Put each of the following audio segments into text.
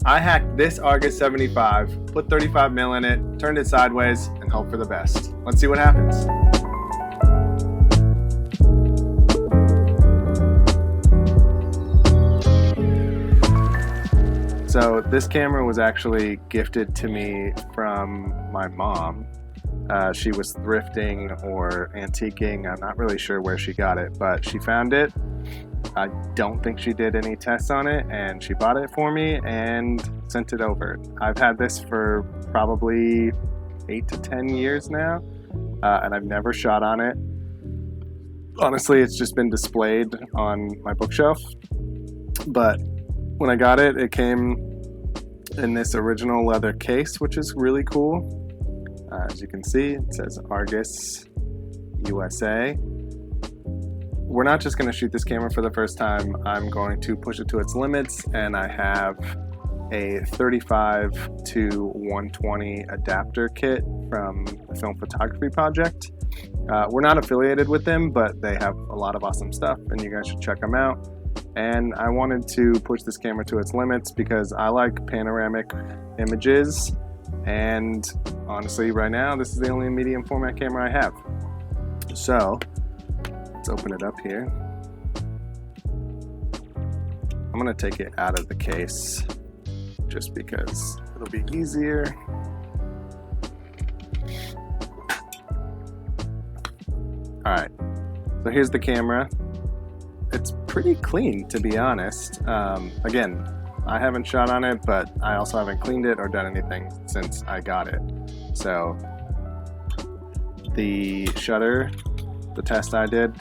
I hacked this Argus 75, put 35 mil in it, turned it sideways, and hope for the best. Let's see what happens. So this camera was actually gifted to me from my mom. She was thrifting or antiquing. I'm not really sure where she got it, but she found it. I don't think she did any tests on it, and she bought it for me and sent it over. I've had this for probably 8 to 10 years now, and I've never shot on it. Honestly, it's just been displayed on my bookshelf, but when I got it, it came in this original leather case, which is really cool. As you can see, it says Argus USA. We're not just going to shoot this camera for the first time. I'm going to push it to its limits, and I have a 35 to 120 adapter kit from the Film Photography Project. We're not affiliated with them, but they have a lot of awesome stuff, and you guys should check them out. And I wanted to push this camera to its limits because I like panoramic images, and honestly, right now, this is the only medium format camera I have. So, let's open it up here. I'm gonna take it out of the case just because it'll be easier. All right, so here's the camera. It's pretty clean, to be honest. Again, I haven't shot on it, but I also haven't cleaned it or done anything since I got it. So the shutter, the test I did,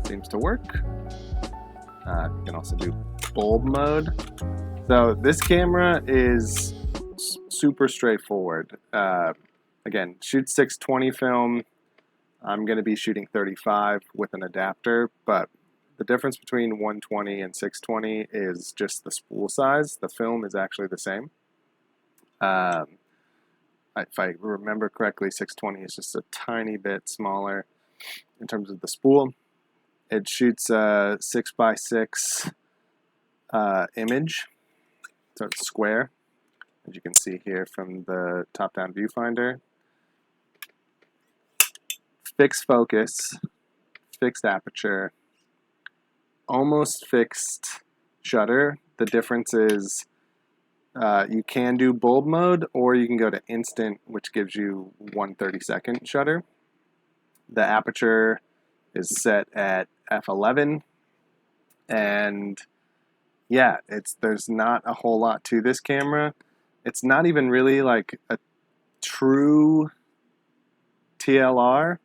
seems to work. You can also do bulb mode. So this camera is super straightforward. Again, shoot 620 film. I'm going to be shooting 35 with an adapter, but the difference between 120 and 620 is just the spool size. The film is actually the same. If I remember correctly, 620 is just a tiny bit smaller in terms of the spool. It shoots a 6x6 image, so it's square, as you can see here from the top-down viewfinder. Fixed focus, fixed aperture, almost fixed shutter. The difference is you can do bulb mode, or you can go to instant, which gives you 1/32 shutter. The aperture is set at f11, and yeah, there's not a whole lot to this camera. It's not even really like a true TLR.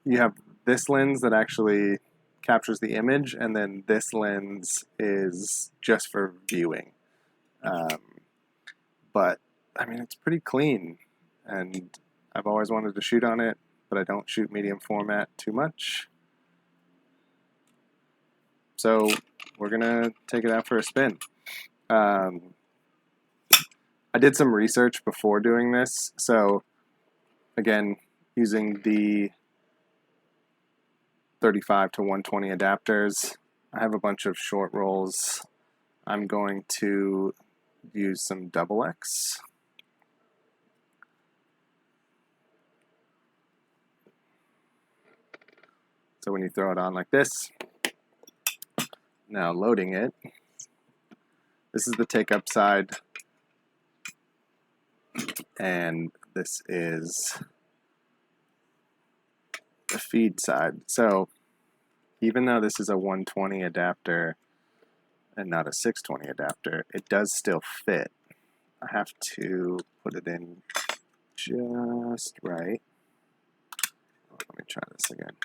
You have this lens that actually captures the image, and then this lens is just for viewing. But I mean, it's pretty clean, and I've always wanted to shoot on it, but I don't shoot medium format too much. So we're gonna take it out for a spin. I did some research before doing this, so again, using the 35 to 120 adapters, I have a bunch of short rolls. I'm going to use some XX. So when you throw it on like this, now loading it, this is the take-up side, and this is the feed side. So even though this is a 120 adapter and not a 620 adapter, it does still fit. I have to put it in just right. Let me try this again.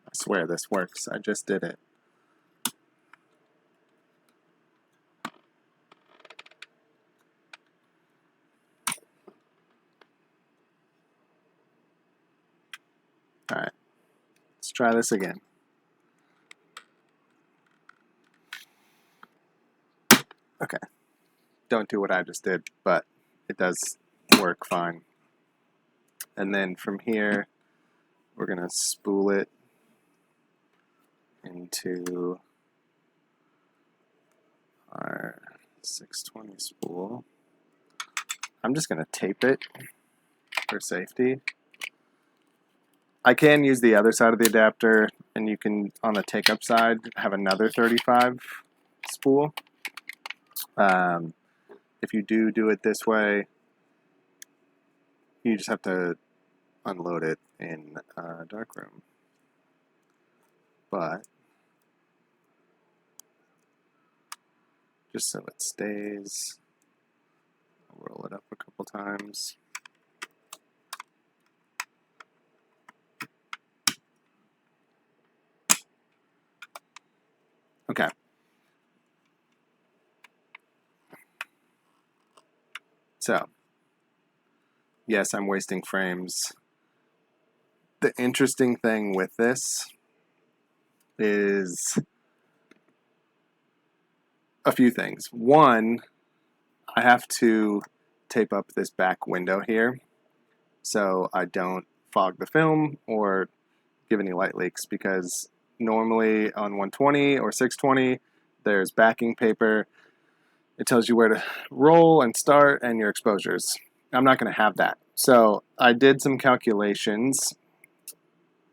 I swear this works. I just did it. All right, let's try this again. Okay. Don't do what I just did, but it does work fine. And then from here, we're going to spool it into our 620 spool. I'm just going to tape it for safety. I can use the other side of the adapter, and you can, on the take-up side, have another 35 spool. If you do it this way, you just have to unload it in a darkroom. But just so it stays, I'll roll it up a couple times. Okay. So, yes, I'm wasting frames. The interesting thing with this is a few things. One, I have to tape up this back window here so I don't fog the film or give any light leaks, because normally on 120 or 620 there's backing paper. It tells you where to roll and start and your exposures. I'm not going to have that. So I did some calculations.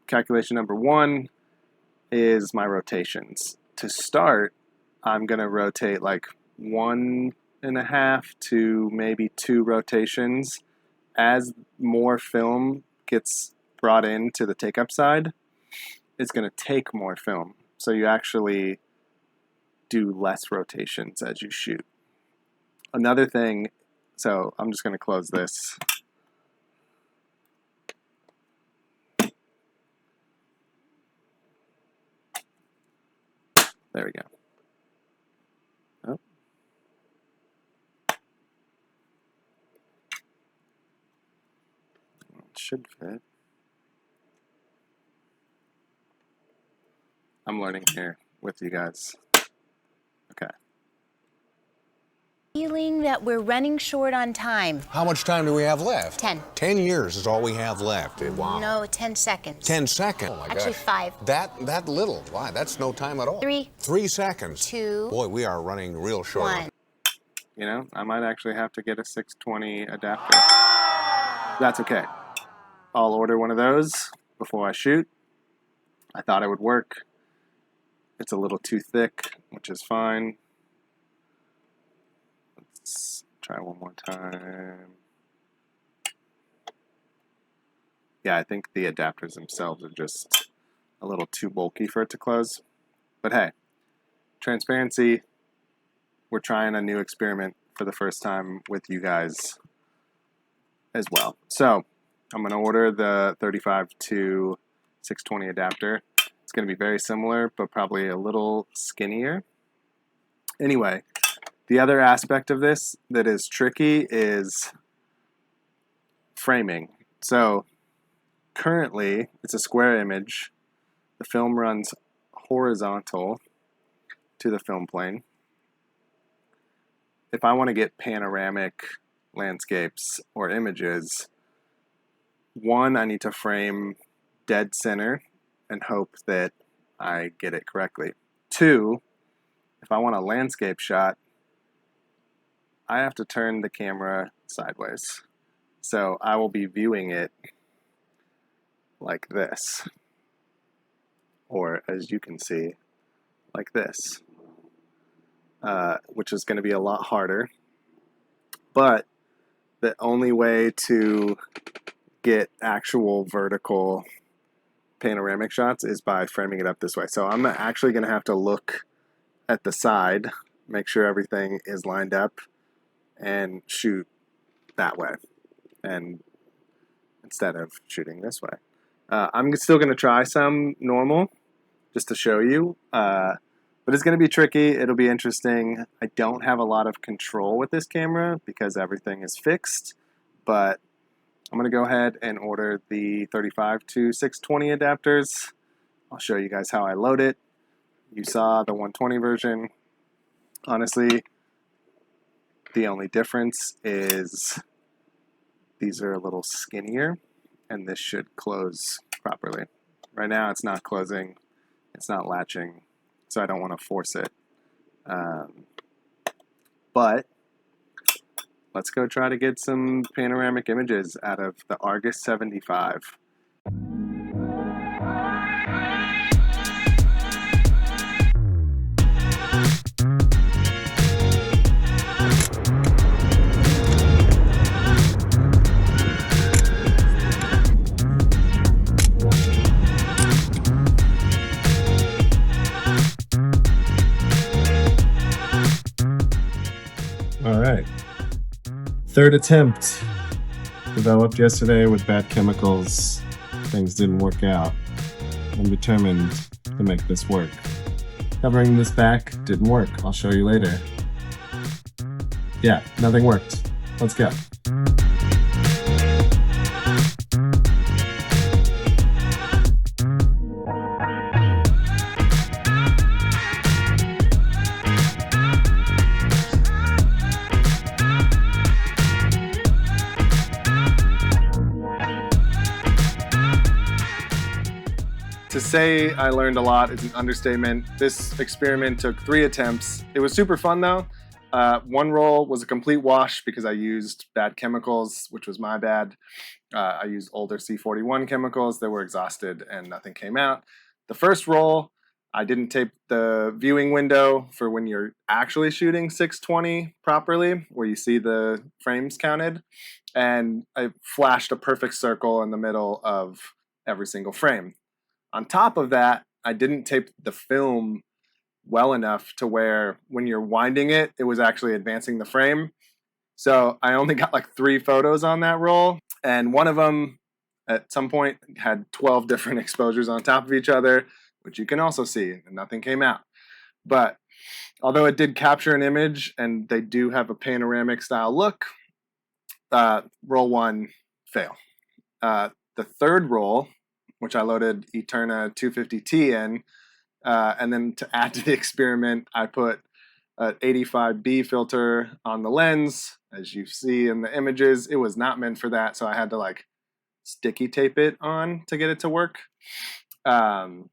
Calculation number one is my rotations. To start, I'm going to rotate like 1.5 to maybe 2 rotations. As more film gets brought into the take-up side, it's going to take more film. So you actually do less rotations as you shoot. Another thing, so I'm just going to close this. There we go. Oh. It should fit. I'm learning here with you guys. Okay. Feeling that we're running short on time. How much time do we have left? 10. 10 years is all we have left. Wow. No, 10 seconds. 10 seconds. Oh my Actually, gosh. 5. That little. Why? That's no time at all. 3. 3 seconds. 2. Boy, we are running real short. 1. You know, I might actually have to get a 620 adapter. That's okay. I'll order one of those before I shoot. I thought it would work. It's a little too thick, which is fine. Let's try one more time. Yeah, I think the adapters themselves are just a little too bulky for it to close. But hey, transparency. We're trying a new experiment for the first time with you guys as well. So I'm going to order the 35 to 620 adapter. It's going to be very similar, but probably a little skinnier. Anyway, the other aspect of this that is tricky is framing. So currently, it's a square image. The film runs horizontal to the film plane. If I want to get panoramic landscapes or images, one, I need to frame dead center and hope that I get it correctly. 2, if I want a landscape shot, I have to turn the camera sideways. So I will be viewing it like this, or as you can see, like this, which is going to be a lot harder. But the only way to get actual vertical panoramic shots is by framing it up this way. So I'm actually going to have to look at the side, make sure everything is lined up, and shoot that way, and instead of shooting this way. I'm still going to try some normal just to show you, but it's going to be tricky. It'll be interesting. I don't have a lot of control with this camera because everything is fixed, but I'm going to go ahead and order the 35 to 620 adapters. I'll show you guys how I load it. You saw the 120 version. Honestly, The only difference is these are a little skinnier, and this should close properly. Right now it's not closing, it's not latching, so I don't want to force it. But let's go try to get some panoramic images out of the Argus 75. All right. Third attempt. Developed yesterday with bad chemicals. Things didn't work out. I'm determined to make this work. Covering this back didn't work. I'll show you later. Yeah, nothing worked. Let's go. To say I learned a lot is an understatement. This experiment took 3 attempts. It was super fun though. One roll was a complete wash because I used bad chemicals, which was my bad. I used older C41 chemicals that were exhausted and nothing came out. The first roll, I didn't tape the viewing window for when you're actually shooting 620 properly, where you see the frames counted. And I flashed a perfect circle in the middle of every single frame. On top of that, I didn't tape the film well enough to where when you're winding it, it was actually advancing the frame. So I only got like 3 photos on that roll, and one of them at some point had 12 different exposures on top of each other, which you can also see, and nothing came out. But although it did capture an image and they do have a panoramic style look, roll 1, fail. The third roll, which I loaded Eterna 250T in, and then to add to the experiment, I put an 85B filter on the lens. As you see in the images, it was not meant for that, so I had to like sticky tape it on to get it to work. And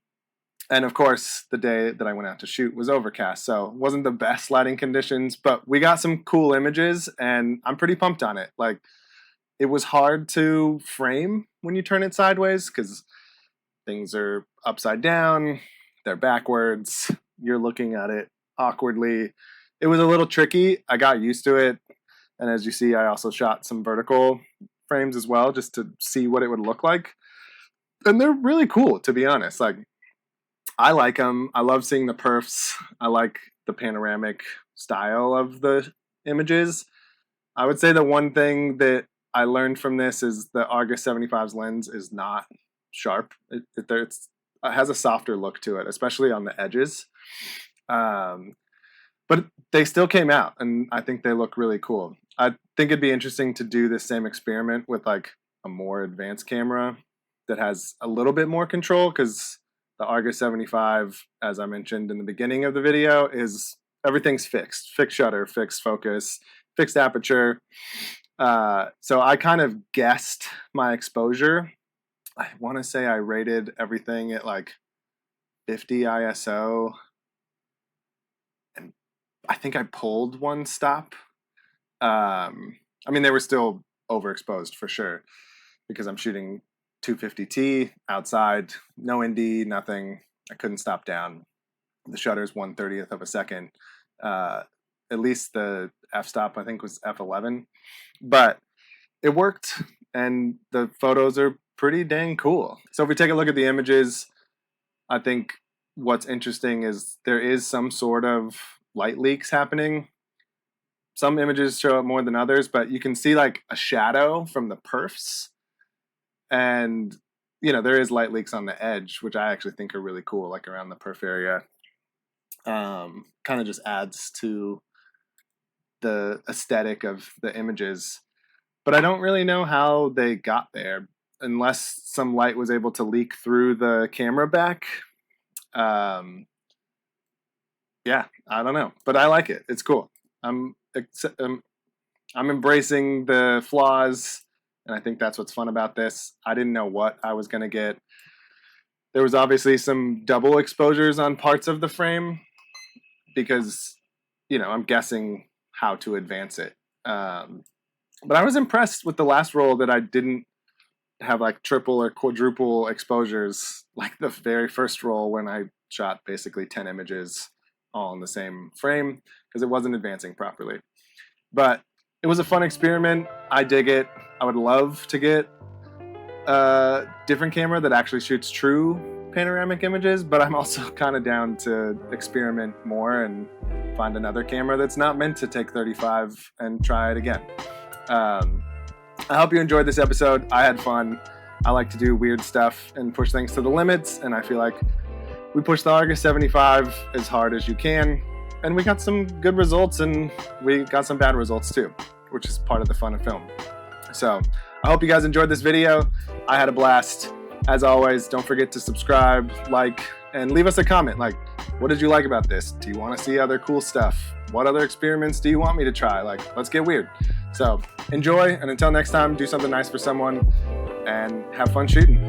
of course, the day that I went out to shoot was overcast, so it wasn't the best lighting conditions, but we got some cool images, and I'm pretty pumped on it. Like, it was hard to frame when you turn it sideways because things are upside down, they're backwards, you're looking at it awkwardly. It was a little tricky. I got used to it. And as you see, I also shot some vertical frames as well, just to see what it would look like. And they're really cool, to be honest. Like, I like them. I love seeing the perfs. I like the panoramic style of the images. I would say the one thing that I learned from this is the Argus 75's lens is not sharp. It has a softer look to it, especially on the edges. But they still came out, and I think they look really cool. I think it'd be interesting to do this same experiment with like a more advanced camera that has a little bit more control, because the Argus 75, as I mentioned in the beginning of the video, is everything's fixed. Fixed shutter, fixed focus, fixed aperture. So I kind of guessed my exposure. I want to say I rated everything at like 50 ISO. And I think I pulled one stop. I mean, they were still overexposed for sure, because I'm shooting 250T outside, no ND, nothing. I couldn't stop down. The shutter's 1/30th of a second. At least the f-stop, I think, was f11. But it worked, and the photos are pretty dang cool. So if we take a look at the images, I think what's interesting is there is some sort of light leaks happening. Some images show up more than others, but you can see like a shadow from the perfs. And, you know, there is light leaks on the edge, which I actually think are really cool, like around the perf area. Kind of just adds to the aesthetic of the images. But I don't really know how they got there, unless some light was able to leak through the camera back. Yeah, I don't know, but I like it. It's cool. I'm I'm embracing the flaws, and I think that's what's fun about this. I didn't know what I was going to get. There was obviously some double exposures on parts of the frame because, I'm guessing how to advance it. But I was impressed with the last roll that I didn't have like triple or quadruple exposures like the very first roll when I shot basically 10 images all in the same frame because it wasn't advancing properly. But it was a fun experiment. I dig it. I would love to get a different camera that actually shoots true panoramic images, but I'm also kind of down to experiment more and find another camera that's not meant to take 35 and try it again. I hope you enjoyed this episode. I had fun. I like to do weird stuff and push things to the limits, and I feel like we pushed the Argus 75 as hard as you can, and we got some good results, and we got some bad results too, which is part of the fun of film. So I hope you guys enjoyed this video. I had a blast. As always, don't forget to subscribe, like, and leave us a comment. Like, what did you like about this? Do you want to see other cool stuff? What other experiments do you want me to try? Like, let's get weird. So enjoy, and until next time, do something nice for someone and have fun shooting.